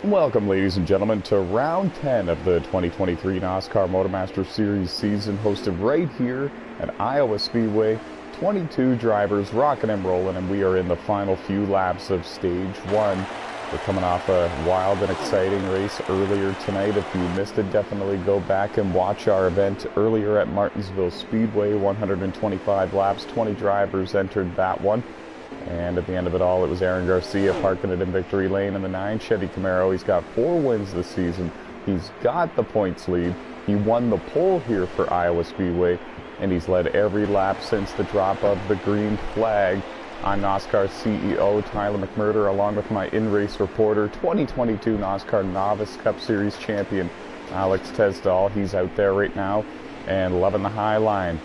Welcome, ladies and gentlemen, to round 10 of the 2023 NASCAR MotorMaster Series season, hosted right here at Iowa Speedway. 22 drivers rocking and rolling, and we are in the final few laps of stage one. We're coming off a wild and exciting race earlier tonight. If you missed it, definitely go back and watch our event earlier at Martinsville Speedway. 125 laps, 20 drivers entered that one. And at the end of it all, it was Aaron Garcia parking it in victory lane in the 9 Chevy Camaro. He's got 4 wins this season. He's got the points lead. He won the pole here for Iowa Speedway, and he's led every lap since the drop of the green flag. I'm NASCAR CEO Tyler McMurder, along with my in-race reporter, 2022 NASCAR Novice Cup Series champion Alex Tesdahl. He's out there right now and loving the high line.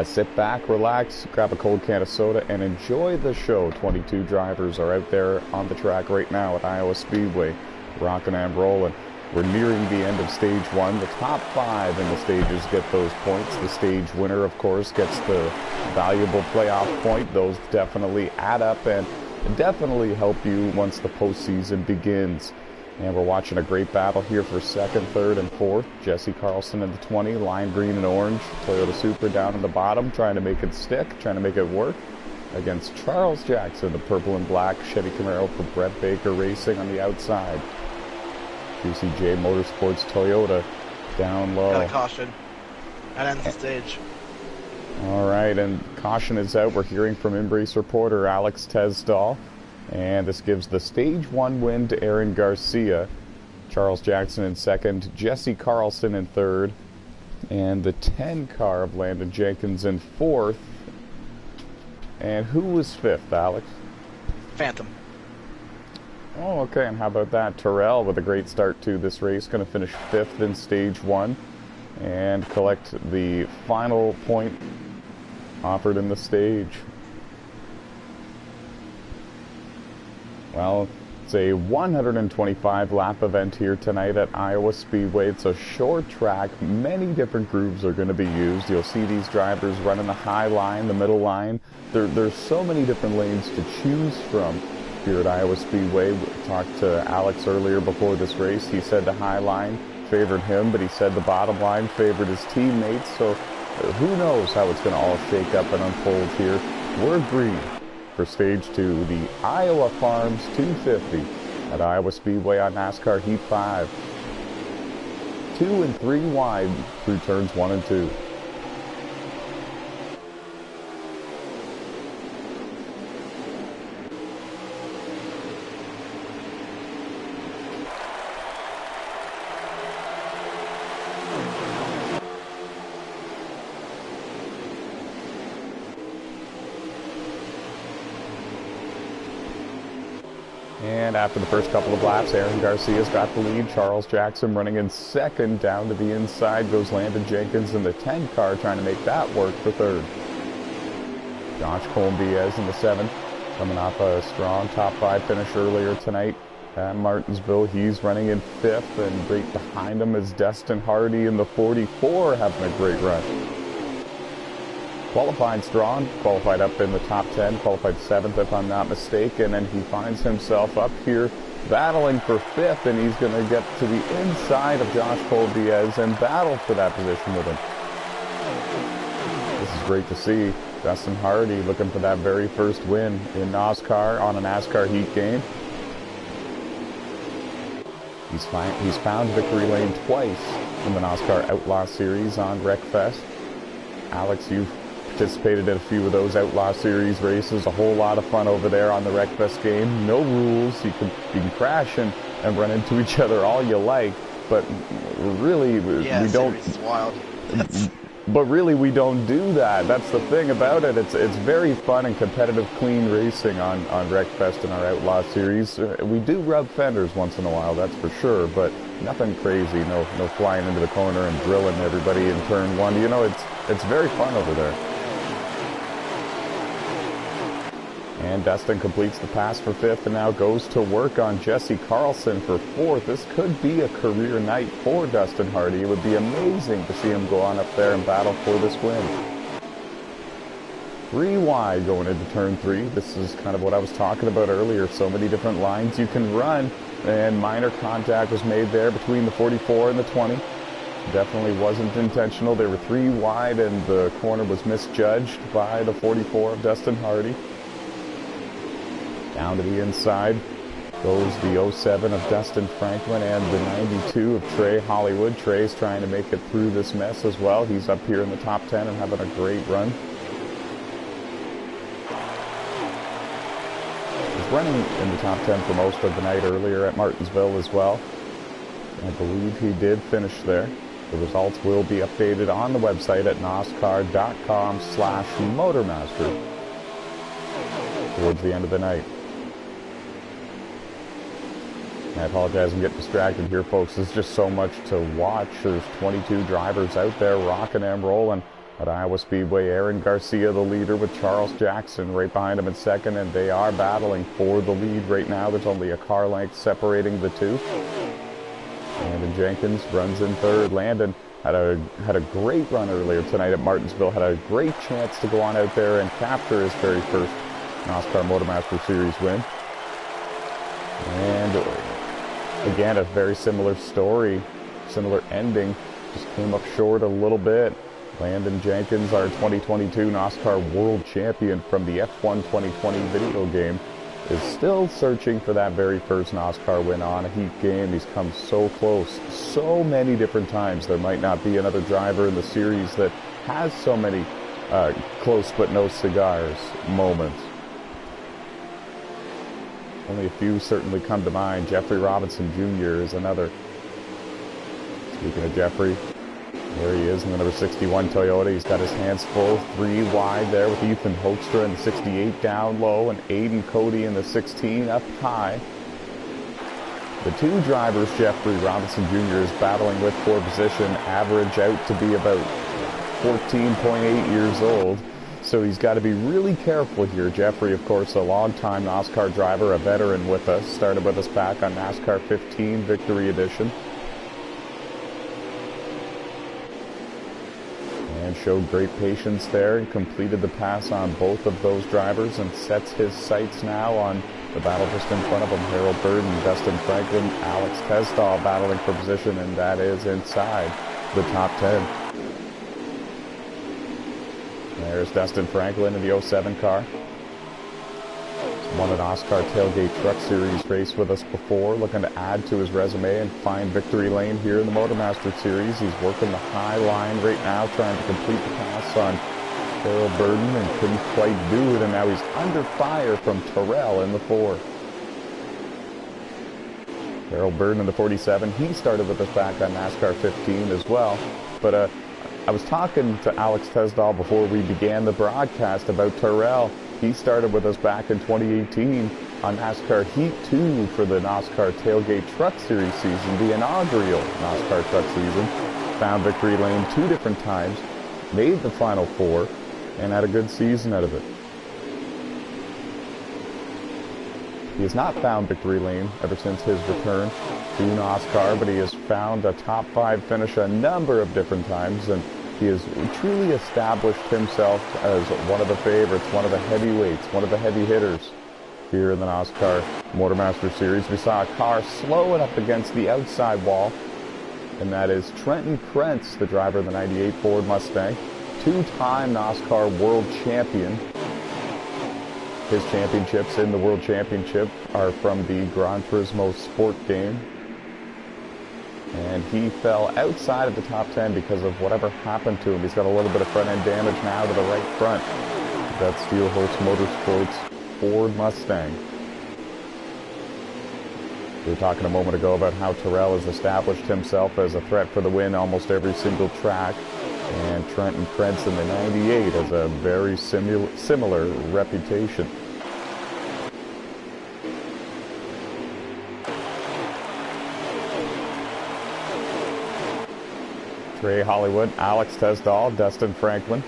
Sit back, relax, grab a cold can of soda, and enjoy the show. 22 drivers are out there on the track right now at Iowa Speedway, rocking and rolling. We're nearing the end of stage one. The top 5 in the stages get those points. The stage winner, of course, gets the valuable playoff point. Those definitely add up and definitely help you once the postseason begins. And we're watching a great battle here for second, third, and fourth. Jesse Carlson in the 20, lime green and orange. Toyota Supra down in the bottom, trying to make it stick, trying to make it work. Against Charles Jackson, the purple and black Chevy Camaro for Brett Baker Racing on the outside. QCJ Motorsports Toyota down low. Got a caution. That ends the stage. All right, and caution is out. We're hearing from in-race reporter Alex Tesdahl. And this gives the stage 1 win to Aaron Garcia. Charles Jackson in second, Jesse Carlson in third, and the 10 car of Landon Jenkins in fourth. And who was fifth, Alex? Phantom. Oh, okay, and how about that? Terrell with a great start to this race, going to finish 5th in stage 1 and collect the final point offered in the stage. Well, it's a 125 lap event here tonight at Iowa Speedway. It's a short track. Many different grooves are going to be used. You'll see these drivers running the high line, the middle line. There's so many different lanes to choose from here at Iowa Speedway. We talked to Alex earlier before this race. He said the high line favored him, but he said the bottom line favored his teammates. So who knows how it's going to all shake up and unfold here. We're green for stage 2, the Iowa Farms 250 at Iowa Speedway on NASCAR Heat 5. 2 and 3 wide through turns 1 and 2. And after the first couple of laps, Aaron Garcia's got the lead. Charles Jackson running in second. Down to the inside goes Landon Jenkins in the 10 car, trying to make that work for third. Josh Colombiez in the 7, coming off a strong top 5 finish earlier tonight at Martinsville. He's running in 5th, and right behind him is Dustin Hardy in the 44, having a great run. Qualified strong, qualified up in the top 10, qualified 7th if I'm not mistaken, and he finds himself up here battling for 5th, and he's going to get to the inside of Josh Colombiez and battle for that position with him. This is great to see. Dustin Hardy looking for that very first win in NASCAR on a NASCAR Heat game. He's found victory lane twice in the NASCAR Outlaw Series on Wreckfest. Alex, you've participated in a few of those Outlaw Series races. A whole lot of fun over there on the Wreckfest game. No rules. You can crash and run into each other all you like, but really we don't. It's wild. But really we don't do that. That's the thing about it. It's very fun and competitive, clean racing on Wreckfest in our Outlaw Series. We do rub fenders once in a while, that's for sure, but nothing crazy. No flying into the corner and drilling everybody in turn 1. You know, it's very fun over there. And Dustin completes the pass for 5th and now goes to work on Jesse Carlson for 4th. This could be a career night for Dustin Hardy. It would be amazing to see him go on up there and battle for this win. 3 wide going into turn 3. This is kind of what I was talking about earlier. So many different lines you can run. and minor contact was made there between the 44 and the 20. Definitely wasn't intentional. They were 3 wide, and the corner was misjudged by the 44 of Dustin Hardy. Down to the inside goes the 07 of Dustin Franklin and the 92 of Trey Hollywood. Trey's trying to make it through this mess as well. He's up here in the top 10 and having a great run. He's running in the top 10 for most of the night earlier at Martinsville as well. I believe he did finish there. The results will be updated on the website at NOSSCAR.com/MotorMaster towards the end of the night. I apologize, I'm getting distracted here, folks. There's just so much to watch. There's 22 drivers out there rocking and rolling at Iowa Speedway. Aaron Garcia, the leader, with Charles Jackson right behind him in second, and they are battling for the lead right now. There's only a car length separating the two. Landon Jenkins runs in third. Landon had a great run earlier tonight at Martinsville. Had a great chance to go on out there and capture his very first NASCAR MotorMaster Series win. And again, a very similar story, similar ending. Just came up short a little bit. Landon Jenkins, our 2022 NASCAR World Champion from the F1 2020 video game, is still searching for that very first NASCAR win on a Heat game. He's come so close so many different times. There might not be another driver in the series that has so many close but no cigars moments. Only a few certainly come to mind. Jeffrey Robinson Jr. is another. Speaking of Jeffrey, there he is in the number 61 Toyota. He's got his hands full, 3 wide there with Ethan Hoekstra in the 68 down low, and Aiden Cody in the 16 up high. The two drivers Jeffrey Robinson Jr. is battling with for position average out to be about 14.8 years old. So he's got to be really careful here. Jeffrey, of course, a long-time NASCAR driver, a veteran with us. Started with us back on NASCAR 15 Victory Edition. And showed great patience there and completed the pass on both of those drivers and sets his sights now on the battle just in front of him. Harold Burden, Dustin Franklin, Alex Tesdahl battling for position, and that is inside the top 10. There's Dustin Franklin in the 07 car. Won an NOSSCAR Tailgate Truck Series race with us before, looking to add to his resume and find victory lane here in the MotorMaster Series. He's working the high line right now, trying to complete the pass on Harold Burden, and couldn't quite do it, and now he's under fire from Terrell in the 4. Harold Burden in the 47. He started with us back on NASCAR 15 as well, but I was talking to Alex Tesdahl before we began the broadcast about Terrell. He started with us back in 2018 on NASCAR Heat 2 for the NASCAR Tailgate Truck Series season, the inaugural NASCAR Truck season. Found victory lane 2 different times, made the Final 4, and had a good season out of it. He has not found victory lane ever since his return to NASCAR, but he has found a top 5 finish a number of different times, and he has truly established himself as one of the favorites, one of the heavyweights, one of the heavy hitters here in the NASCAR MotorMaster Series. We saw a car slowing up against the outside wall, and that is Trenton Krentz, the driver of the 98 Ford Mustang, 2-time NASCAR World Champion. His championships in the World Championship are from the Gran Turismo sport game. And he fell outside of the top 10 because of whatever happened to him. He's got a little bit of front-end damage now to the right front. That's Steelholtz Motorsports Ford Mustang. We were talking a moment ago about how Terrell has established himself as a threat for the win almost every single track. And Trenton Krentz in the 98 has a very similar reputation. Trey Hollywood, Alex Tesdahl, Dustin Franklin.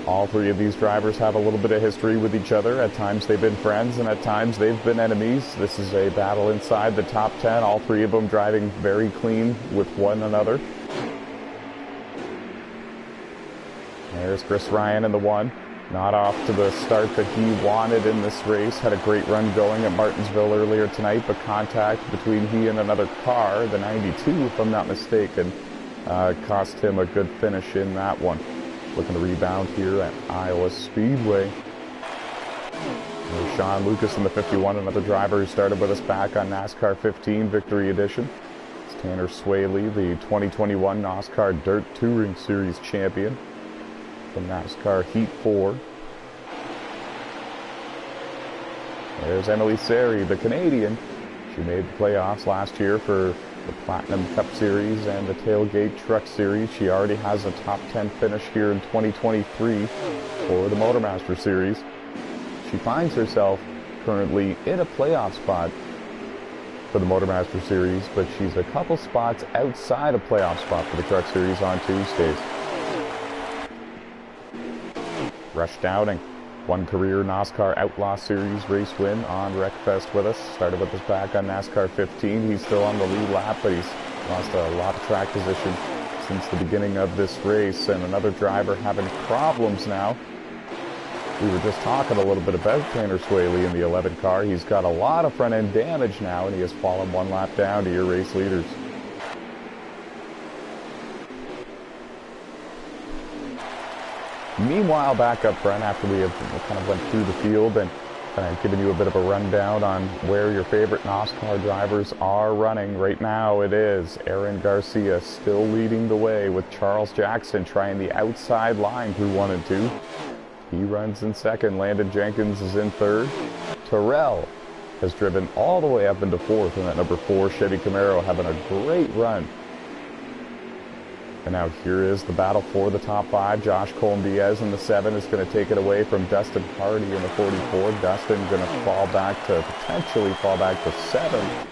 All 3 of these drivers have a little bit of history with each other. At times they've been friends, and at times they've been enemies. This is a battle inside the top 10. All 3 of them driving very clean with one another. There's Chris Ryan in the 1. Not off to the start that he wanted in this race. Had a great run going at Martinsville earlier tonight, but contact between he and another car, the 92 if I'm not mistaken, cost him a good finish in that one. Looking to rebound here at Iowa Speedway. There's Sean Lucas in the 51, another driver who started with us back on NASCAR 15 Victory Edition. It's Tanner Swaley, the 2021 NOSSCAR Dirt Touring Series champion from NASCAR Heat 4. There's Emily Seri, the Canadian. She made the playoffs last year for the Platinum Cup Series and the Tailgate Truck Series. She already has a top 10 finish here in 2023 for the MotorMaster Series. She finds herself currently in a playoff spot for the MotorMaster Series, but she's a couple spots outside a playoff spot for the Truck Series on Tuesdays. Rush Downing, one career NASCAR Outlaw Series race win on Wreckfest with us. Started with us back on NASCAR 15. He's still on the lead lap, but he's lost a lot of track position since the beginning of this race. And another driver having problems now. We were just talking a little bit about Tanner Swaley in the 11 car. He's got a lot of front end damage now, and he has fallen one lap down to your race leaders. Meanwhile, back up front, after we have kind of went through the field and given you a bit of a rundown on where your favorite NASCAR drivers are running. Right now it is Aaron Garcia still leading the way, with Charles Jackson trying the outside line through 1 and 2. He runs in second. Landon Jenkins is in third. Terrell has driven all the way up into fourth in that number 4 Chevy Camaro, having a great run. And now here is the battle for the top 5. Josh Colm-Diaz in the 7 is going to take it away from Dustin Hardy in the 44. Dustin going to potentially fall back to 7,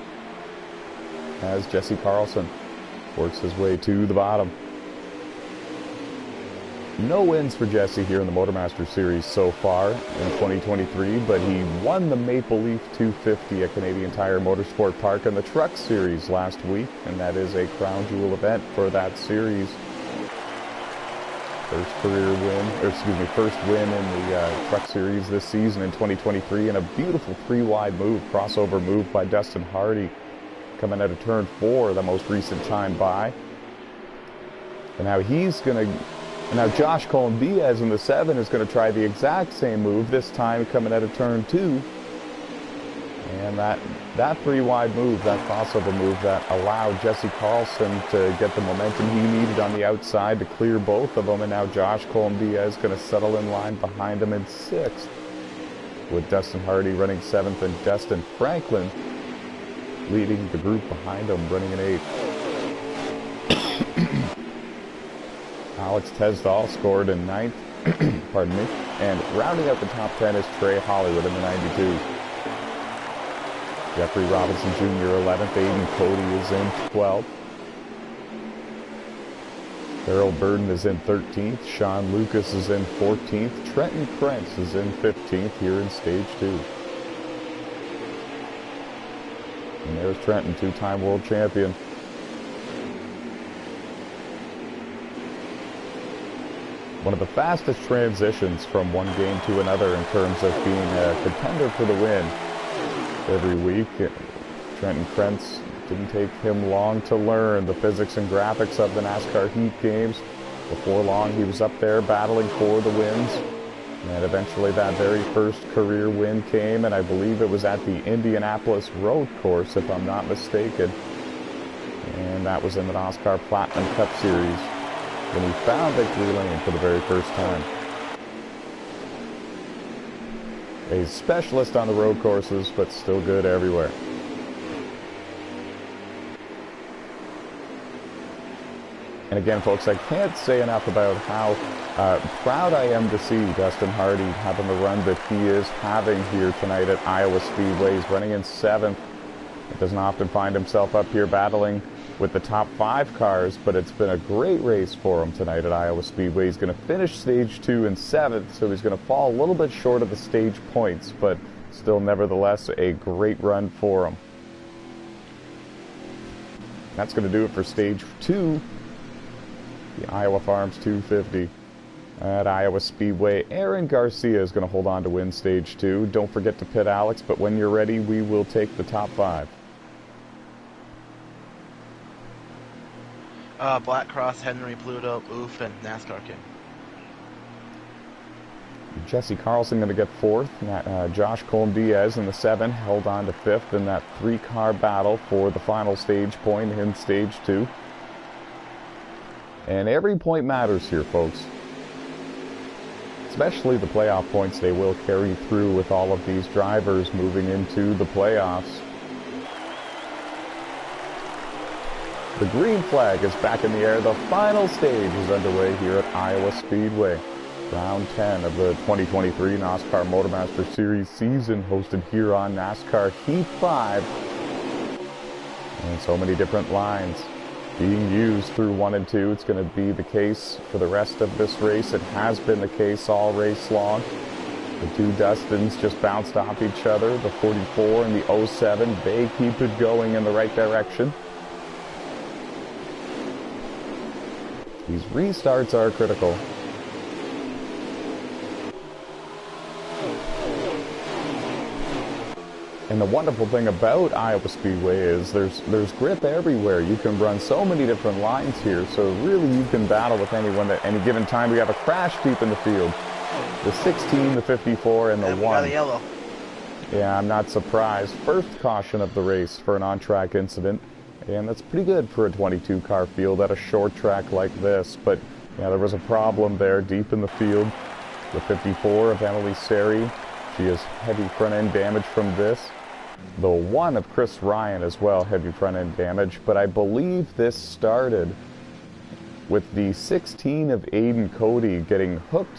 as Jesse Carlson works his way to the bottom. No wins for Jesse here in the MotorMaster Series so far in 2023, but he won the Maple Leaf 250 at Canadian Tire Motorsport Park in the Truck Series last week, and that is a crown jewel event for that series. First win in the Truck Series this season in 2023, and a beautiful 3-wide move, crossover move by Dustin Hardy, coming out of turn 4, the most recent time by. And now Josh Colm-Diaz in the 7 is going to try the exact same move, this time coming out of turn 2. And that 3-wide move, that crossover move that allowed Jesse Carlson to get the momentum he needed on the outside to clear both of them. And now Josh Colm-Diaz is going to settle in line behind him in 6th, with Dustin Hardy running 7th and Dustin Franklin leading the group behind him, running in 8th. Alex Tesdall scored in 9th, pardon me, and rounding out the top 10 is Trey Hollywood in the 92. Jeffrey Robinson Jr. 11th, Aiden Cody is in 12th. Harold Burden is in 13th, Sean Lucas is in 14th, Trenton Krentz is in 15th here in Stage 2. And there's Trenton, 2-time world champion. One of the fastest transitions from one game to another in terms of being a contender for the win every week. Trenton Krentz, didn't take him long to learn the physics and graphics of the NASCAR Heat games. Before long, he was up there battling for the wins. And eventually that very first career win came, and I believe it was at the Indianapolis Road Course, if I'm not mistaken. And that was in the NASCAR Platinum Cup Series, when he found victory lane for the very first time. A specialist on the road courses, but still good everywhere. And again, folks, I can't say enough about how proud I am to see Dustin Hardy having the run that he is having here tonight at Iowa Speedway. He's running in 7th. He doesn't often find himself up here battling with the top 5 cars, but it's been a great race for him tonight at Iowa Speedway. He's going to finish Stage 2 in 7th, so he's going to fall a little bit short of the stage points, but still nevertheless a great run for him. That's going to do it for Stage 2, the Iowa Farms 250. At Iowa Speedway, Aaron Garcia is going to hold on to win Stage 2. Don't forget to pit Alex, but when you're ready, we will take the top 5. Black Cross, Henry, Pluto, Oof, and NASCAR King. Jesse Carlson going to get 4th. Josh Colm-Diaz in the 7 held on to 5th in that 3-car battle for the final stage point in Stage 2. And every point matters here, folks. Especially the playoff points they will carry through with all of these drivers moving into the playoffs. The green flag is back in the air. The final stage is underway here at Iowa Speedway. Round 10 of the 2023 NASCAR MotorMaster Series season, hosted here on NASCAR Heat 5. And so many different lines being used through 1 and 2. It's going to be the case for the rest of this race. It has been the case all race long. The 2 Dustins just bounced off each other. The 44 and the 07, they keep it going in the right direction. These restarts are critical. And the wonderful thing about Iowa Speedway is there's grip everywhere. You can run so many different lines here, so really you can battle with anyone at any given time. We have a crash deep in the field. The 16, the 54, and the 1. Got a yellow. Yeah, I'm not surprised. First caution of the race for an on-track incident, and that's pretty good for a 22-car field at a short track like this. But yeah, there was a problem there deep in the field. The 54 of Emily Seri, she has heavy front-end damage from this. The 1 of Chris Ryan as well, heavy front-end damage. But I believe this started with the 16 of Aiden Cody getting hooked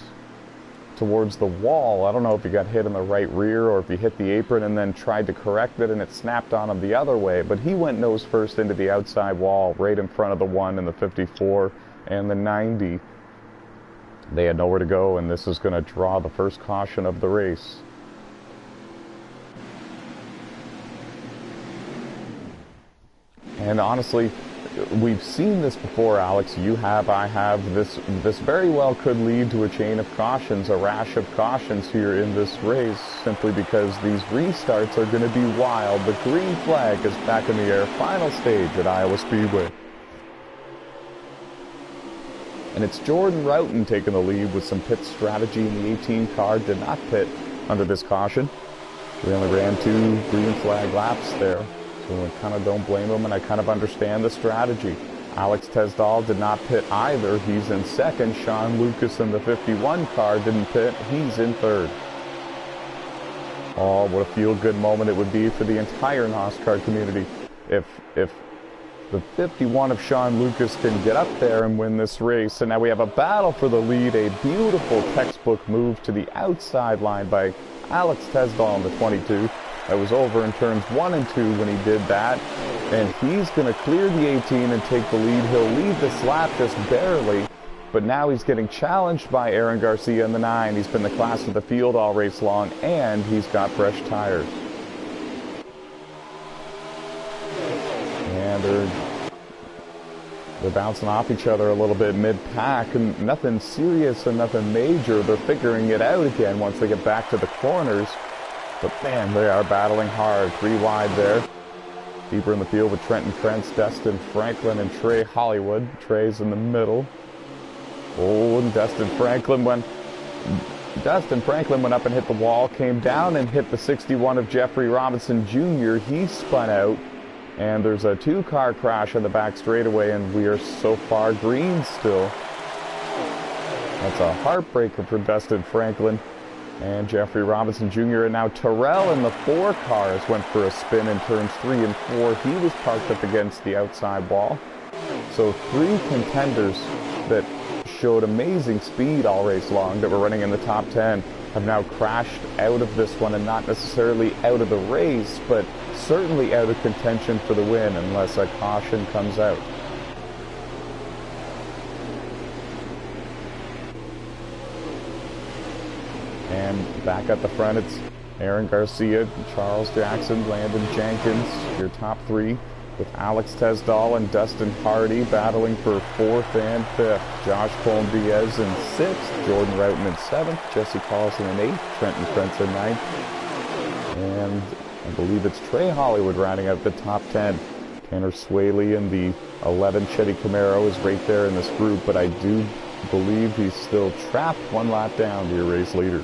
towards the wall. I don't know if he got hit in the right rear or if he hit the apron and then tried to correct it and it snapped on him the other way. But he went nose first into the outside wall right in front of the 1 and the 54 and the 90. They had nowhere to go, and this is going to draw the first caution of the race. And honestly, we've seen this before, Alex. You have, I have. This very well could lead to a chain of cautions, a rash of cautions here in this race, simply because these restarts are going to be wild. The green flag is back in the air. Final stage at Iowa Speedway. And it's Jordan Roughton taking the lead with some pit strategy in the 18 car. Did not pit under this caution. We only ran 2 green flag laps there. So I kind of don't blame him, and I kind of understand the strategy. Alex Tesdall did not pit either. He's in 2nd. Sean Lucas in the 51 car didn't pit. He's in 3rd. Oh, what a feel-good moment it would be for the entire NASCAR community if the 51 of Sean Lucas can get up there and win this race. And now we have a battle for the lead. A beautiful textbook move to the outside line by Alex Tesdall in the 22. That was over in turns 1 and 2 when he did that. And he's going to clear the 18 and take the lead. He'll lead this lap just barely. But now he's getting challenged by Aaron Garcia in the 9. He's been the class of the field all race long, and he's got fresh tires. And they're bouncing off each other a little bit mid-pack, and nothing serious and nothing major. They're figuring it out again once they get back to the corners. But man, they are battling hard. 3 wide there. Deeper in the field with Trenton Krentz, Dustin Franklin, and Trey Hollywood. Trey's in the middle. Oh, and Dustin Franklin went up and hit the wall, came down and hit the 61 of Jeffrey Robinson Jr. He spun out, and there's a 2-car crash on the back straightaway, and we are so far green still. That's a heartbreaker for Dustin Franklin and Jeffrey Robinson Jr. And now Terrell in the 4 cars went for a spin in turns 3 and 4. He was parked up against the outside wall. So 3 contenders that showed amazing speed all race long that were running in the top 10 have now crashed out of this one, and not necessarily out of the race, but certainly out of contention for the win unless a caution comes out. And back at the front, it's Aaron Garcia, Charles Jackson, Landon Jenkins, your top 3. with Alex Tesdall and Dustin Hardy battling for 4th and 5th. Josh Colm-Diaz in 6th, Jordan Roughton in 7th, Jesse Carlson in 8th, Trenton Krentz in 9th, and I believe it's Trey Hollywood rounding out the top 10. Tanner Swaley in the 11. Chetty Camaro is right there in this group, but I do believe he's still trapped 1 lap down to your race leaders.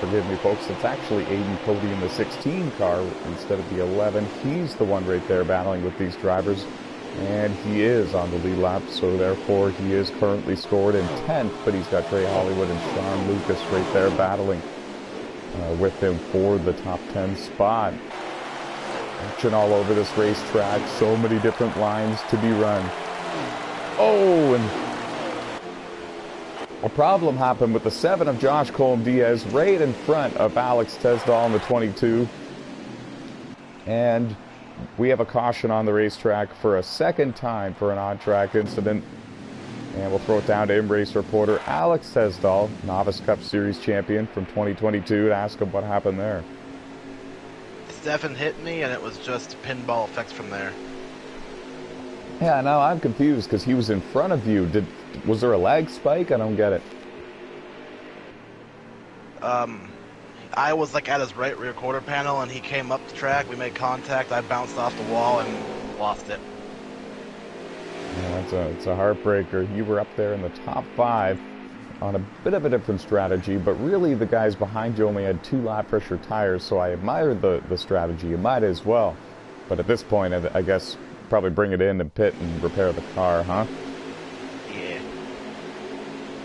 Forgive me, folks. It's actually Aiden Cody in the 16 car instead of the 11. He's the one right there battling with these drivers, and he is on the lead lap, so therefore he is currently scored in 10th, but he's got Trey Hollywood and Sean Lucas right there battling with him for the top 10 spot. Action all over this racetrack. So many different lines to be run. Oh, and a problem happened with the 7 of Josh Colm-Diaz right in front of Alex Tesdall in the 22. And we have a caution on the racetrack for a second time for an on-track incident. And we'll throw it down to in-race reporter Alex Tesdall, Novice Cup Series champion from 2022, to ask him what happened there. Stefan hit me, and it was just pinball effects from there. Yeah, now I'm confused because he was in front of you. Was there a lag spike? I don't get it. I was like at his right rear quarter panel, and he came up the track. We made contact. I bounced off the wall and lost it. Yeah, it's a heartbreaker. You were up there in the top 5 on a bit of a different strategy, but really the guys behind you only had 2 lap pressure tires, so I admired the strategy. You might as well. But at this point, I guess probably bring it in and pit and repair the car, huh? Yeah.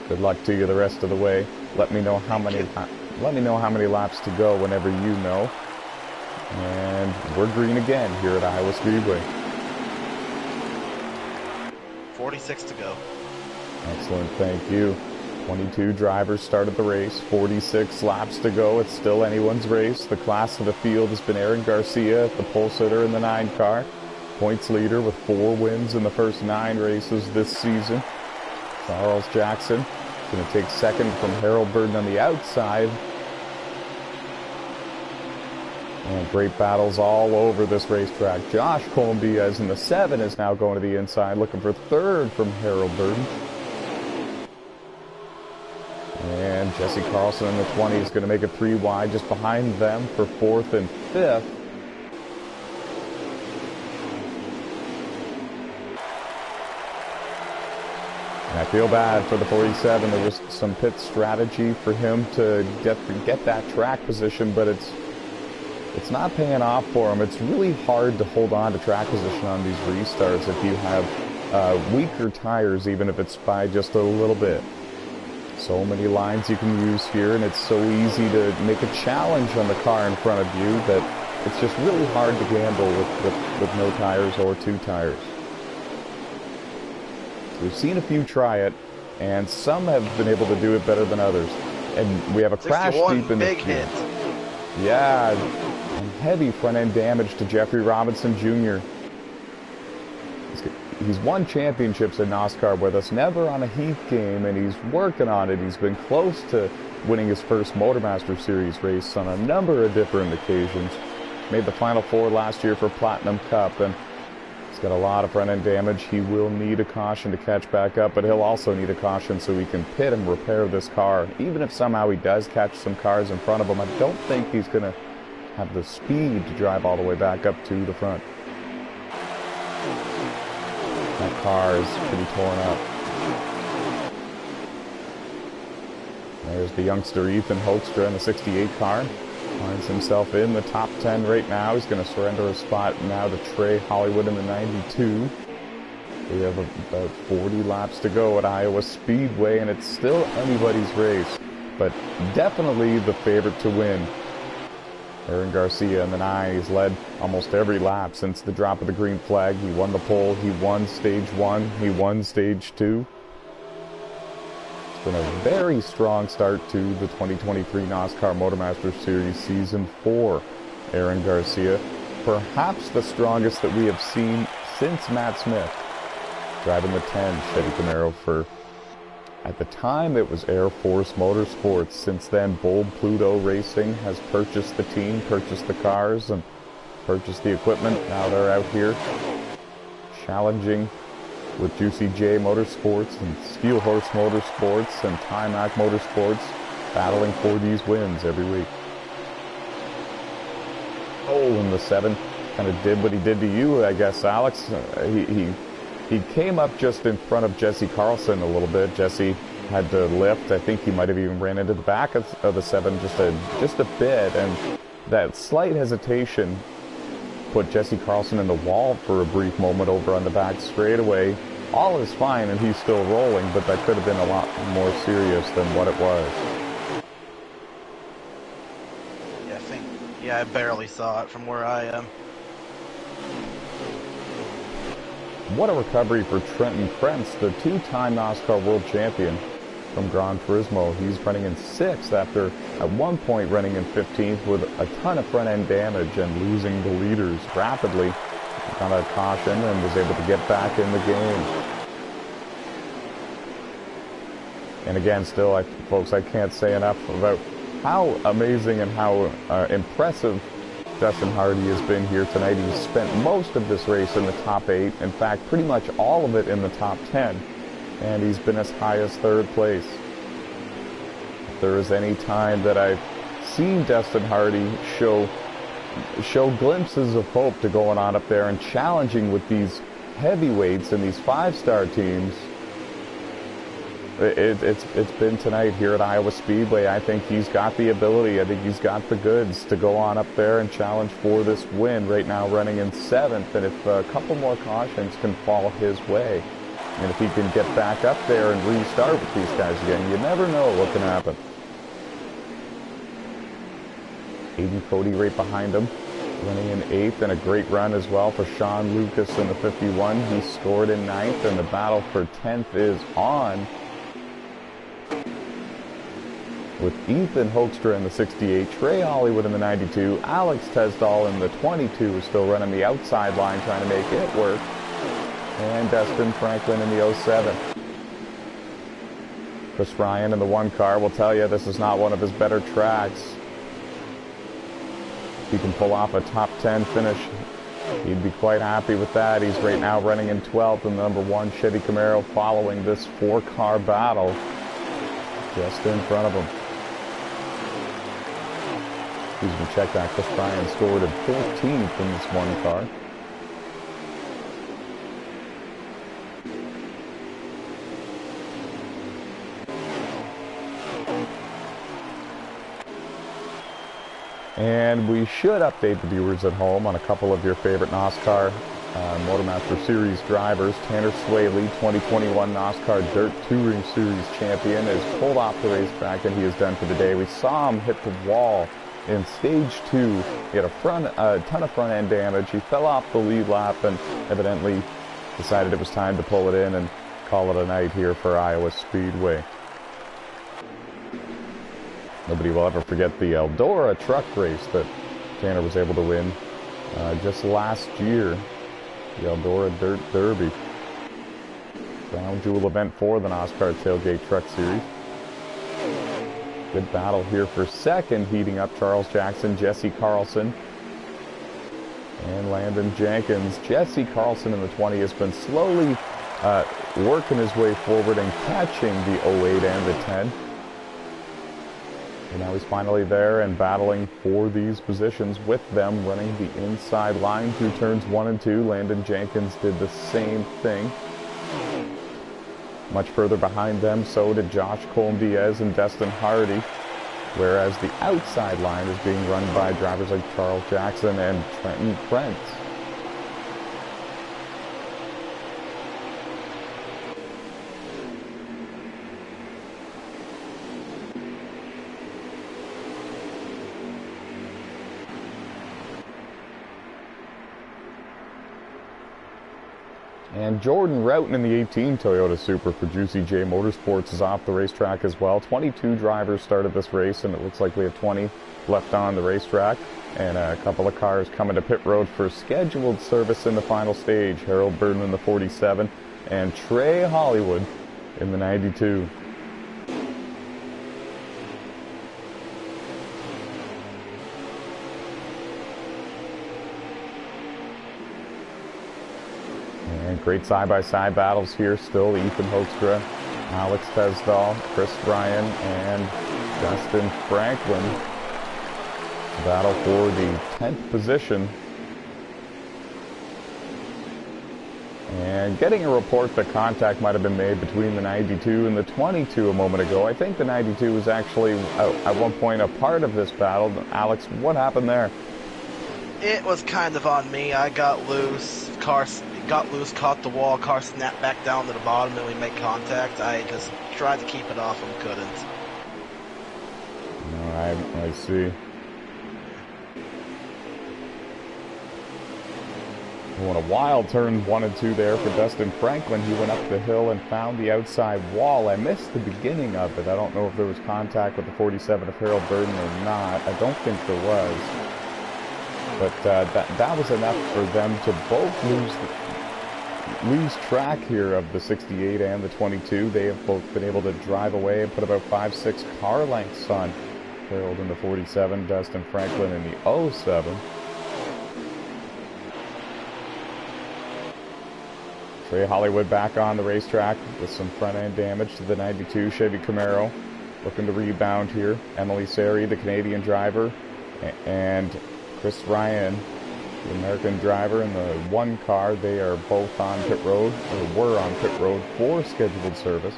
Good luck to you the rest of the way. Let me know how many laps to go whenever you know. And we're green again here at Iowa Speedway. 46 to go. Excellent, thank you. 22 drivers started the race, 46 laps to go. It's still anyone's race. The class of the field has been Aaron Garcia, the pole sitter in the 9 car. Points leader with 4 wins in the first 9 races this season. Charles Jackson going to take 2nd from Harold Burden on the outside. And great battles all over this racetrack. Josh Colm-Diaz in the 7 is now going to the inside, looking for 3rd from Harold Burden. And Jesse Carlson in the 20 is going to make it 3 wide, just behind them for 4th and 5th. And I feel bad for the 47. There was some pit strategy for him to get that track position, but it's not paying off for him. It's really hard to hold on to track position on these restarts if you have weaker tires, even if it's by just a little bit. So many lines you can use here, and it's so easy to make a challenge on the car in front of you that it's just really hard to gamble with no tires or 2 tires. We've seen a few try it, and some have been able to do it better than others. And we have a crash deep in the big hit. Yeah, and heavy front-end damage to Jeffrey Robinson Jr. He's won championships in NASCAR with us, never on a Heat game, and he's working on it. He's been close to winning his first MotorMaster Series race on a number of different occasions. Made the Final 4 last year for Platinum Cup, and he's got a lot of front-end damage. He will need a caution to catch back up, but he'll also need a caution so he can pit and repair this car. Even if somehow he does catch some cars in front of him, I don't think he's going to have the speed to drive all the way back up to the front. That car is pretty torn up. There's the youngster Ethan Hoekstra in the 68 car. Finds himself in the top 10 right now. He's going to surrender a spot now to Trey Hollywood in the 92. We have about 40 laps to go at Iowa Speedway, and it's still anybody's race, but definitely the favorite to win. Aaron Garcia in the 9. He's led almost every lap since the drop of the green flag. He won the pole. He won stage 1. He won stage 2. It's been a very strong start to the 2023 NASCAR MotorMaster Series Season 4. Aaron Garcia, perhaps the strongest that we have seen since Matt Smith, driving the 10 Chevy Camaro for At the time, it was Air Force Motorsports. Since then, Bold Pluto Racing has purchased the team, purchased the cars, and purchased the equipment. Now they're out here challenging with Juicy J Motorsports and Steel Horse Motorsports and Timac Motorsports, battling for these wins every week. Oh, and the 7 kind of did what he did to you, I guess, Alex. He came up just in front of Jesse Carlson a little bit. Jesse had to lift. I think he might have even ran into the back of the 7 just a bit, and that slight hesitation put Jesse Carlson in the wall for a brief moment over on the back straightaway. All is fine, and he's still rolling, but that could have been a lot more serious than what it was. Yeah, I barely saw it from where I am. What a recovery for Trenton Krentz, the two-time NASCAR World Champion from Gran Turismo. He's running in 6th after at one point running in 15th with a ton of front-end damage and losing the leaders rapidly. Got a caution and was able to get back in the game. And again, still, folks, I can't say enough about how amazing and how impressive Justin Hardy has been here tonight. He's spent most of this race in the top 8. In fact, pretty much all of it in the top 10. And he's been as high as 3rd place. If there is any time that I've seen Justin Hardy show glimpses of hope to going on up there and challenging with these heavyweights and these 5-star teams, it's been tonight here at Iowa Speedway. I think he's got the ability, I think he's got the goods to go on up there and challenge for this win. Right now running in 7th, and if a couple more cautions can fall his way, and if he can get back up there and restart with these guys again, you never know what can happen. Aiden Cody right behind him, running in 8th, and a great run as well for Sean Lucas in the 51. He scored in 9th, and the battle for 10th is on, with Ethan Hoekstra in the 68, Trey Hollywood in the 92, Alex Tesdall in the 22 is still running the outside line trying to make it work, and Dustin Franklin in the 07. Chris Ryan in the 1 car will tell you this is not one of his better tracks. If he can pull off a top 10 finish, he'd be quite happy with that. He's right now running in 12th in the number 1 Chevy Camaro, following this 4-car battle just in front of him. Excuse me, check that. Chris Ryan scored at 14th in this 1 car. And we should update the viewers at home on a couple of your favorite NASCAR MotorMaster Series drivers. Tanner Swaley, 2021 NASCAR Dirt Touring Series champion, is pulled off the racetrack, and he is done for the day. We saw him hit the wall in stage 2. He had a ton of front-end damage. He fell off the lead lap and evidently decided it was time to pull it in and call it a night here for Iowa Speedway. Nobody will ever forget the Eldora truck race that Tanner was able to win just last year. The Eldora Dirt Derby. Crown jewel event for the NASCAR Tailgate Truck Series. Good battle here for 2nd, heating up Charles Jackson, Jesse Carlson, and Landon Jenkins. Jesse Carlson in the 20 has been slowly working his way forward and catching the 08 and the 10. And now he's finally there and battling for these positions with them, running the inside line through turns 1 and 2. Landon Jenkins did the same thing. Much further behind them, so did Josh Colm-Diaz and Destin Hardy, whereas the outside line is being run by drivers like Charles Jackson and Trenton Krentz. And Jordan Roughton in the 18 Toyota Supra for Juicy J Motorsports is off the racetrack as well. 22 drivers started this race, and it looks like we have 20 left on the racetrack. And a couple of cars coming to pit road for scheduled service in the final stage. Harold Burton in the 47 and Trey Hollywood in the 92. Great side-by-side battles here still. Ethan Hoekstra, Alex Tesdahl, Chris Ryan, and Dustin Franklin battle for the 10th position. And getting a report that contact might have been made between the 92 and the 22 a moment ago. I think the 92 was actually at one point a part of this battle. Alex, what happened there? It was kind of on me. I got loose. Car got loose, caught the wall. Car snapped back down to the bottom, and we made contact. I just tried to keep it off and couldn't. All right, I see. Well, a wild turn 1 and 2 there for Dustin Franklin. He went up the hill and found the outside wall. I missed the beginning of it. I don't know if there was contact with the 47 of Harold Burden or not. I don't think there was. But that was enough for them to both lose track here of the 68 and the 22. They have both been able to drive away and put about 5-6 car lengths on Harold in the 47, Dustin Franklin in the 07. Trey Hollywood back on the racetrack with some front-end damage to the 92 Chevy Camaro. Looking to rebound here. Emily Sari, the Canadian driver, and Chris Ryan, the American driver in the 1 car. They are both on pit road, or were on pit road for scheduled service.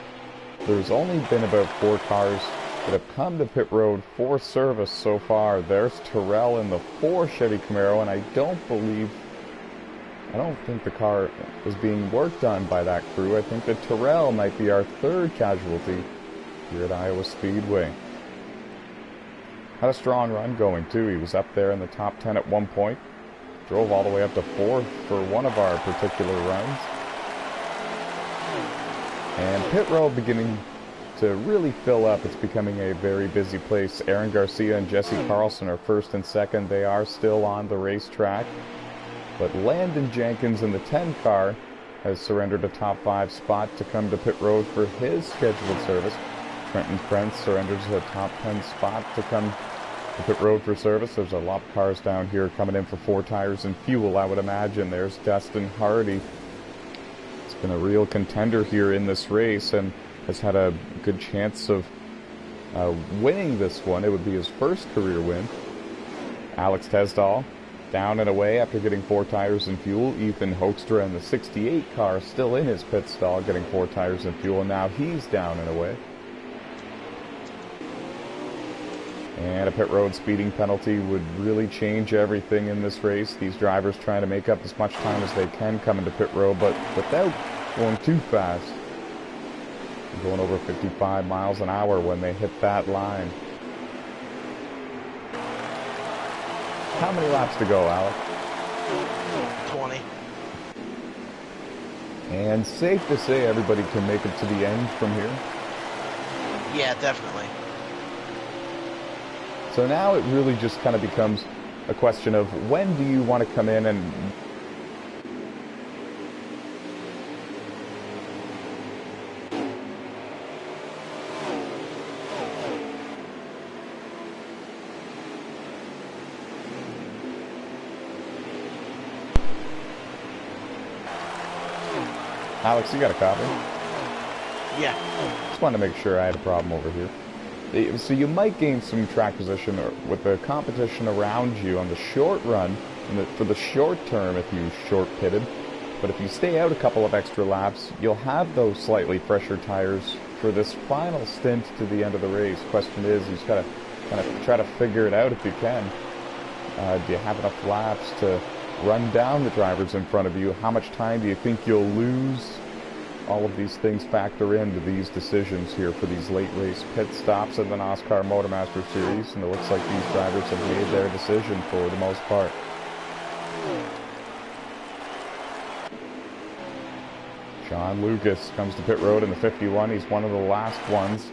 There's only been about 4 cars that have come to pit road for service so far. There's Terrell in the 4 Chevy Camaro, and I don't think the car is being worked on by that crew. I think that Terrell might be our 3rd casualty here at Iowa Speedway. Had a strong run going too. He was up there in the top 10 at one point. Drove all the way up to 4th for one of our particular runs. And pit road beginning to really fill up. It's becoming a very busy place. Aaron Garcia and Jesse Carlson are 1st and 2nd. They are still on the racetrack. But Landon Jenkins in the 10 car has surrendered a top 5 spot to come to pit road for his scheduled service. Trenton Prince surrenders a top 10 spot to come to pit road for service. There's a lot of cars down here coming in for 4 tires and fuel, I would imagine. There's Dustin Hardy. It's been a real contender here in this race and has had a good chance of winning this one. It would be his 1st career win. Alex Tesdahl down and away after getting 4 tires and fuel. Ethan Hoekstra in the 68 car still in his pit stall getting 4 tires and fuel, and now he's down and away. And a pit road speeding penalty would really change everything in this race. These drivers trying to make up as much time as they can coming to pit road, but without going too fast. Going over 55 miles an hour when they hit that line. How many laps to go, Alex? 20. And safe to say everybody can make it to the end from here? Yeah, definitely. So now it really just kind of becomes a question of when do you want to come in and Alex, you got a copy? Yeah. Just wanted to make sure I had a problem over here. So you might gain some track position with the competition around you on the short run, for the short term if you short pitted. But if you stay out a couple of extra laps, you'll have those slightly fresher tires for this final stint to the end of the race. Question is, you just got to kind of try to figure it out if you can. Do you have enough laps to run down the drivers in front of you? How much time do you think you'll lose? All of these things factor into these decisions here for these late race pit stops in the NASCAR MotorMaster Series, and it looks like these drivers have made their decision for the most part. Sean Lucas comes to pit road in the 51. He's one of the last ones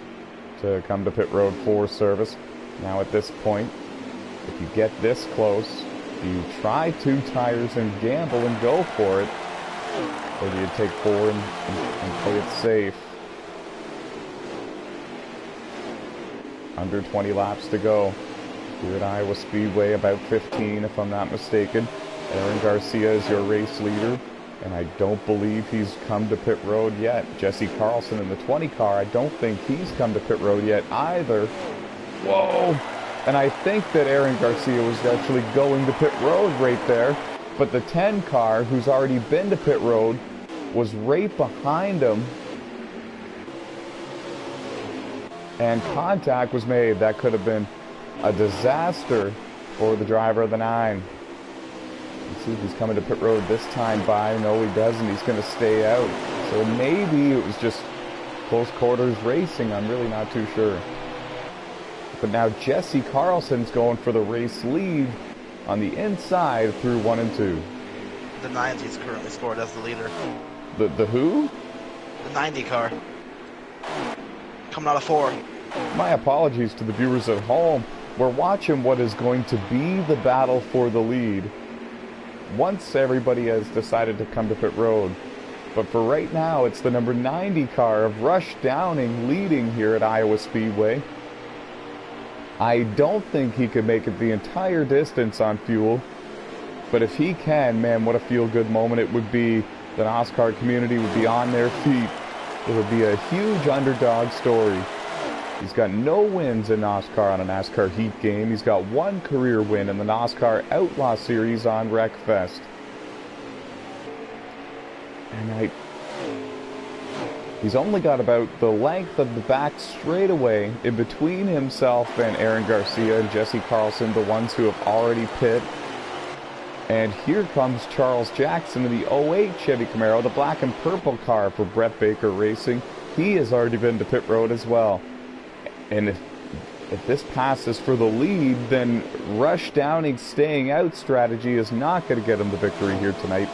to come to pit road for service. Now at this point, if you get this close, do you try 2 tires and gamble and go for it? Or do you take 4 and play it safe? Under 20 laps to go. Here at Iowa Speedway, about 15 if I'm not mistaken. Aaron Garcia is your race leader. And I don't believe he's come to pit road yet. Jesse Carlson in the 20 car, I don't think he's come to pit road yet either. Whoa! And I think that Aaron Garcia was actually going to pit road right there. But the 10 car, who's already been to pit road, was right behind him. And contact was made. That could have been a disaster for the driver of the 9. Let's see if he's coming to pit road this time by. No, he doesn't. He's going to stay out. So maybe it was just close quarters racing. I'm really not too sure. But now Jesse Carlson's going for the race lead on the inside through 1 and 2. The 90's currently scored as the leader. The who? The 90 car. Coming out of 4. My apologies to the viewers at home. We're watching what is going to be the battle for the lead once everybody has decided to come to pit road. But for right now, it's the number 90 car of Rush Downing leading here at Iowa Speedway. I don't think he could make it the entire distance on fuel, but if he can, man, what a feel-good moment it would be. The NASCAR community would be on their feet. It would be a huge underdog story. He's got no wins in NASCAR on a NASCAR Heat game. He's got 1 career win in the NASCAR Outlaw Series on Wreckfest. And he's only got about the length of the back straightaway in between himself and Aaron Garcia and Jesse Carlson, the ones who have already pit. And here comes Charles Jackson in the 08 Chevy Camaro, the black and purple car for Brett Baker Racing. He has already been to pit road as well. And if this passes for the lead, then Rush Downing's staying out strategy is not going to get him the victory here tonight.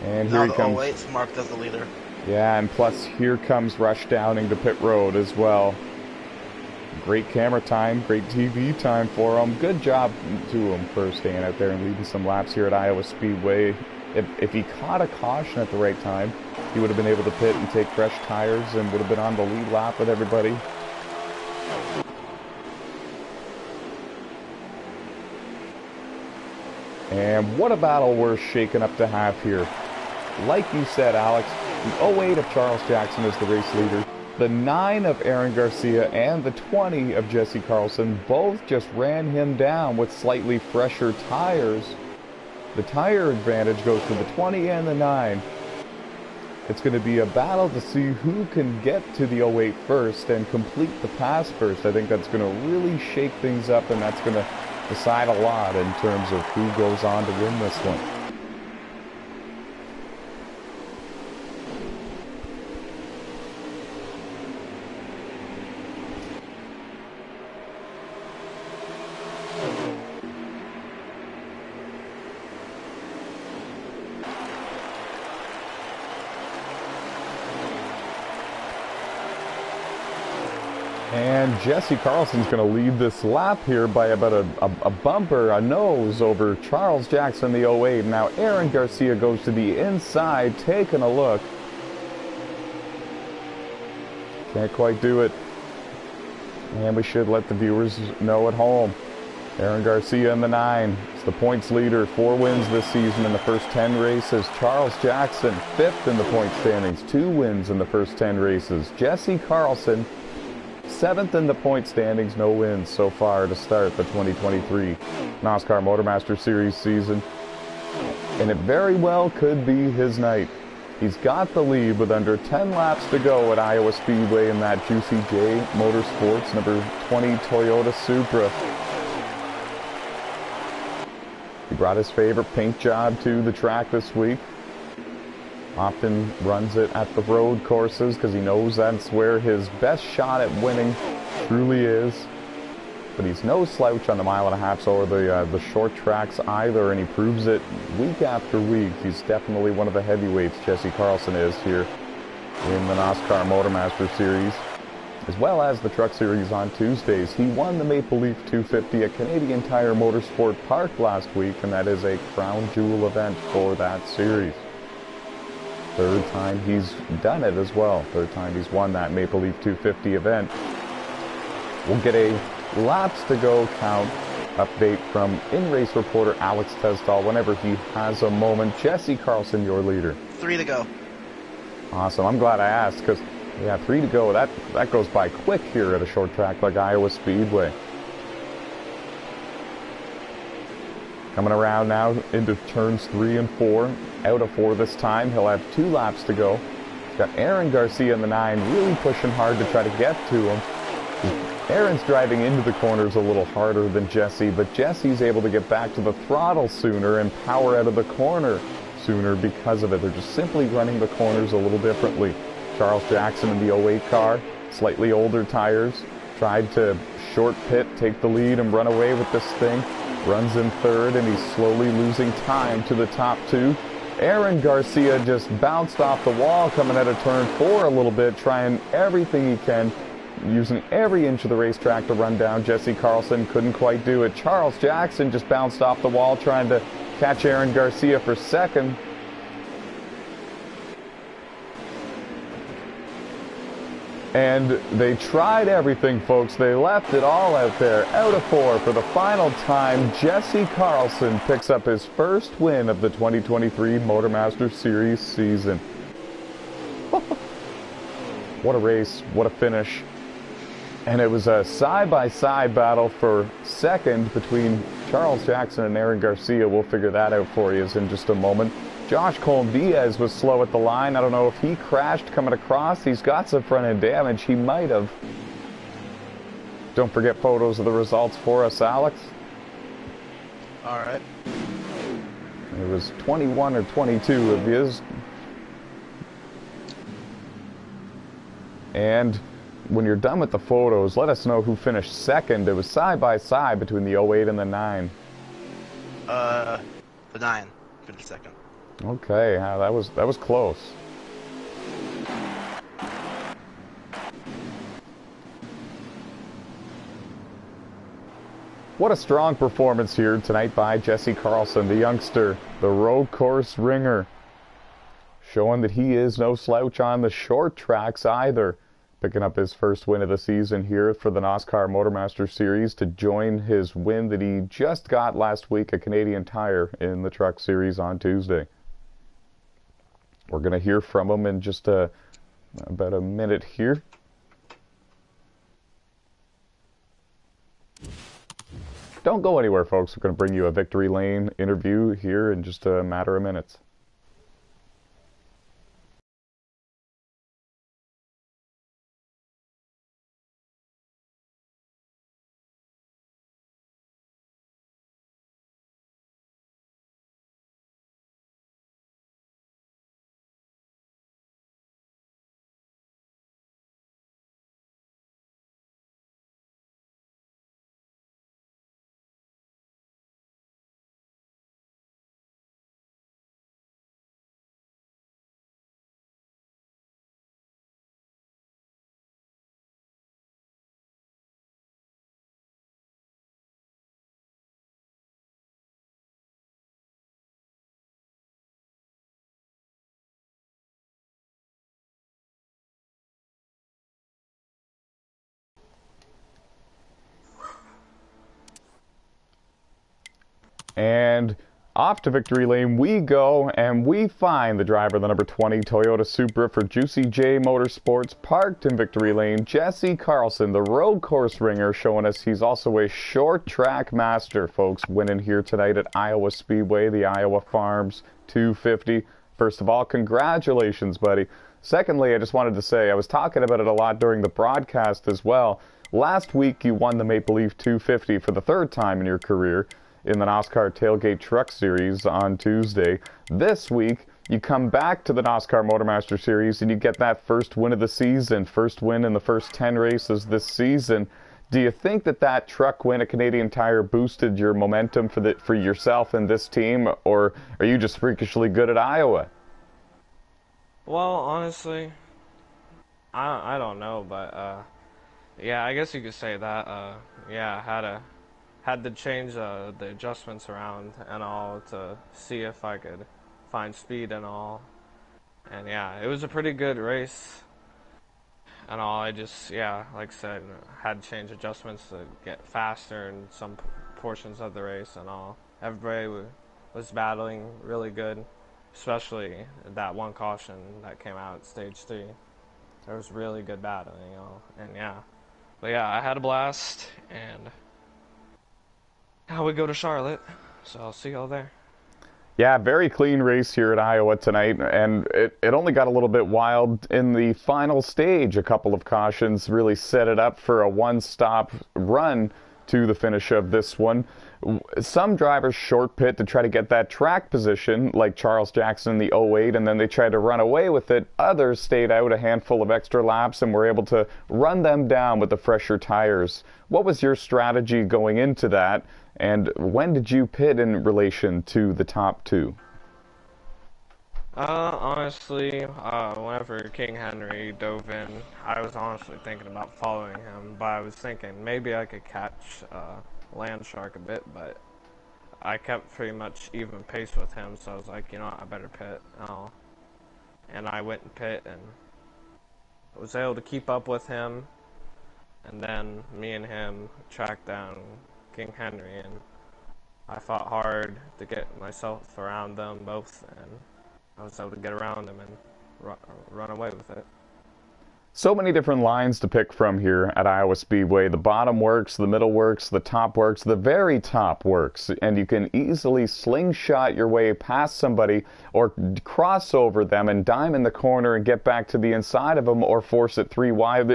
And here he comes. Now the 08's marked as the leader. Yeah, and plus here comes Rush Downing to pit road as well. Great camera time, great TV time for him. Good job to him for staying out there and leading some laps here at Iowa Speedway. If he caught a caution at the right time, he would have been able to pit and take fresh tires and would have been on the lead lap with everybody. And what a battle we're shaking up to have here. Like you said, Alex, the 08 of Charles Jackson is the race leader. The 9 of Aaron Garcia and the 20 of Jesse Carlson both just ran him down with slightly fresher tires. The tire advantage goes to the 20 and the 9. It's going to be a battle to see who can get to the 08 first and complete the pass first. I think that's going to really shake things up, and that's going to decide a lot in terms of who goes on to win this one. And Jesse Carlson's going to lead this lap here by about a bumper, a nose over Charles Jackson, the 08. Now Aaron Garcia goes to the inside, taking a look. Can't quite do it. And we should let the viewers know at home. Aaron Garcia in the 9. It's the points leader, 4 wins this season in the first 10 races. Charles Jackson, 5th in the point standings, 2 wins in the first 10 races. Jesse Carlson, 7th in the point standings, no wins so far to start the 2023 NASCAR MotorMaster Series season. And it very well could be his night. He's got the lead with under 10 laps to go at Iowa Speedway in that Juicy J Motorsports number 20 Toyota Supra. He brought his favorite paint job to the track this week. Often runs it at the road courses because he knows that's where his best shot at winning truly is. But he's no slouch on the mile-and-a-halfs or the short tracks either, and he proves it week after week. He's definitely one of the heavyweights, Jesse Carlson is, here in the NASCAR MotorMaster Series, as well as the Truck Series on Tuesdays. He won the Maple Leaf 250 at Canadian Tire Motorsport Park last week, and that is a crown jewel event for that series. 3rd time he's done it as well. 3rd time he's won that Maple Leaf 250 event. We'll get a laps to go count update from in-race reporter Alex Tesdall whenever he has a moment. Jesse Carlson, your leader. 3 to go. Awesome. I'm glad I asked because, yeah, 3 to go. That goes by quick here at a short track like Iowa Speedway. Coming around now into turns 3 and 4. Out of 4 this time. He'll have 2 laps to go. He's got Aaron Garcia in the 9 really pushing hard to try to get to him. Aaron's driving into the corners a little harder than Jesse, but Jesse's able to get back to the throttle sooner and power out of the corner sooner because of it. They're just simply running the corners a little differently. Charles Jackson in the 08 car, slightly older tires, tried to short pit, take the lead, and run away with this thing. Runs in 3rd, and he's slowly losing time to the top 2. Aaron Garcia just bounced off the wall coming out of turn 4 a little bit, trying everything he can, using every inch of the racetrack to run down Jesse Carlson. Couldn't quite do it. Charles Jackson just bounced off the wall trying to catch Aaron Garcia for 2nd. And they tried everything, folks. They left it all out there. Out of 4 for the final time. Jesse Carlson picks up his first win of the 2023 MotorMaster Series season. What a race. What a finish. And it was a side-by-side battle for 2nd between Charles Jackson and Aaron Garcia. We'll figure that out for you in just a moment. Josh Colm-Diaz was slow at the line. I don't know if he crashed coming across. He's got some front-end damage. He might have. Don't forget photos of the results for us, Alex. All right. It was 21 or 22 of his. And when you're done with the photos, let us know who finished 2nd. It was side-by-side between the 08 and the 9. The 9 finished 2nd. Okay, that was close. What a strong performance here tonight by Jesse Carlson, the youngster, the road course ringer, showing that he is no slouch on the short tracks either. Picking up his first win of the season here for the NASCAR MotorMaster Series to join his win that he just got last week at Canadian Tire in the Truck Series on Tuesday. We're going to hear from him in just about a minute here. Don't go anywhere, folks. We're going to bring you a Victory Lane interview here in just a matter of minutes. And off to Victory Lane we go, and we find the driver of the number 20 Toyota Supra for Juicy J Motorsports parked in Victory Lane. Jesse Carlson, the road course ringer, showing us he's also a short track master, folks, winning here tonight at Iowa Speedway, the Iowa Farms 250. First of all, congratulations, buddy. Secondly, I just wanted to say, I was talking about it a lot during the broadcast as well. Last week, you won the Maple Leaf 250 for the 3rd time in your career in the NASCAR Tailgate Truck Series on Tuesday. This week, you come back to the NASCAR MotorMaster Series and you get that first win of the season, first win in the first 10 races this season. Do you think that truck win at Canadian Tire boosted your momentum for yourself and this team, or are you just freakishly good at Iowa? Well, honestly, I don't know, but yeah, I guess you could say that. Yeah, had to change the adjustments around and all to see if I could find speed and all. And yeah, it was a pretty good race and all. I just, yeah, like I said, had to change adjustments to get faster in some portions of the race and all. Everybody was battling really good, especially that one caution that came out at stage 3. There was really good battling, and yeah. But yeah, I had a blast, and now we go to Charlotte, so I'll see y'all there. Yeah, very clean race here at Iowa tonight, and it only got a little bit wild in the final stage. A couple of cautions really set it up for a one-stop run to the finish of this one. Some drivers short pit to try to get that track position, like Charles Jackson in the 08, and then they tried to run away with it. Others stayed out a handful of extra laps and were able to run them down with the fresher tires. What was your strategy going into that? And when did you pit in relation to the top 2? Honestly, whenever King Henry dove in, I was honestly thinking about following him, but I was thinking maybe I could catch Landshark a bit, but I kept pretty much even pace with him, so I was like, you know what, I better pit. And I went and pit, and I was able to keep up with him, and then me and him tracked down King Henry, and I fought hard to get myself around them both, and I was able to get around him and run away with it. So many different lines to pick from here at Iowa Speedway. The bottom works, the middle works, the top works, the very top works, and you can easily slingshot your way past somebody or cross over them and dime in the corner and get back to the inside of them or force it 3 wide.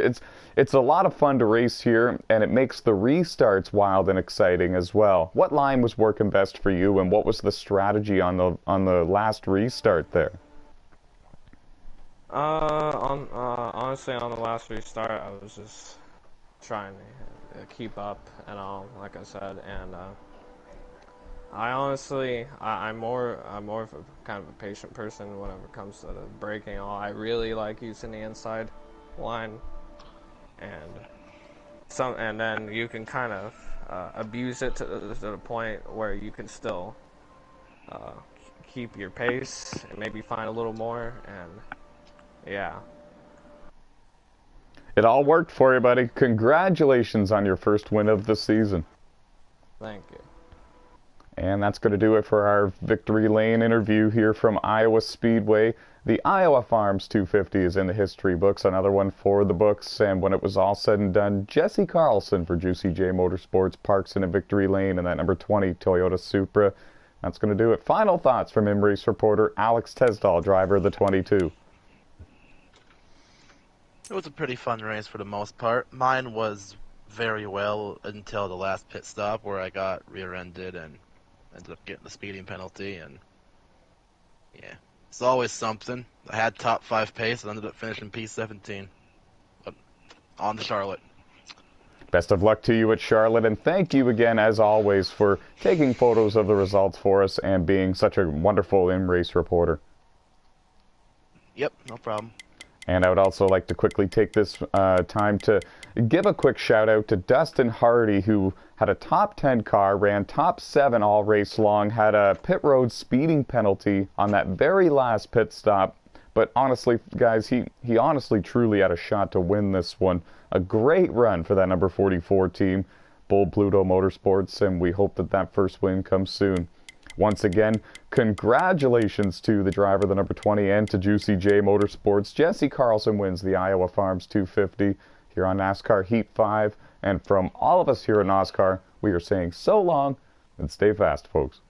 It's a lot of fun to race here, and it makes the restarts wild and exciting as well. What line was working best for you, and what was the strategy on the last restart there? Honestly, on the last restart, I was just trying to keep up and all, like I said, and I'm more of a kind of a patient person whenever it comes to the braking and all. I really like using the inside line, and then you can kind of abuse it to the point where you can still keep your pace and maybe find a little more, and yeah. It all worked for you, buddy. Congratulations on your first win of the season. Thank you. And that's going to do it for our Victory Lane interview here from Iowa Speedway. The Iowa Farms 250 is in the history books, another one for the books. And when it was all said and done, Jesse Carlson for Juicy J Motorsports parks in a Victory Lane in that number 20 Toyota Supra. That's going to do it. Final thoughts from InRace reporter Alex Tesdall, driver of the 22. It was a pretty fun race for the most part. Mine was very well until the last pit stop where I got rear-ended and ended up getting the speeding penalty, and yeah, it's always something. I had top 5 pace and ended up finishing P17. But on to Charlotte. Best of luck to you at Charlotte, and thank you again, as always, for taking photos of the results for us and being such a wonderful in-race reporter. Yep, no problem. And I would also like to quickly take this time to give a quick shout out to Dustin Hardy, who had a top 10 car, ran top 7 all race long, had a pit road speeding penalty on that very last pit stop. But honestly, guys, he honestly truly had a shot to win this one. A great run for that number 44 team, Bold Pluto Motorsports, and we hope that that first win comes soon. Once again, congratulations to the driver, the number 20, and to Juicy J Motorsports. Jesse Carlson wins the Iowa Farms 250 here on NASCAR Heat 5. And from all of us here at NOSSCAR, we are saying so long and stay fast, folks.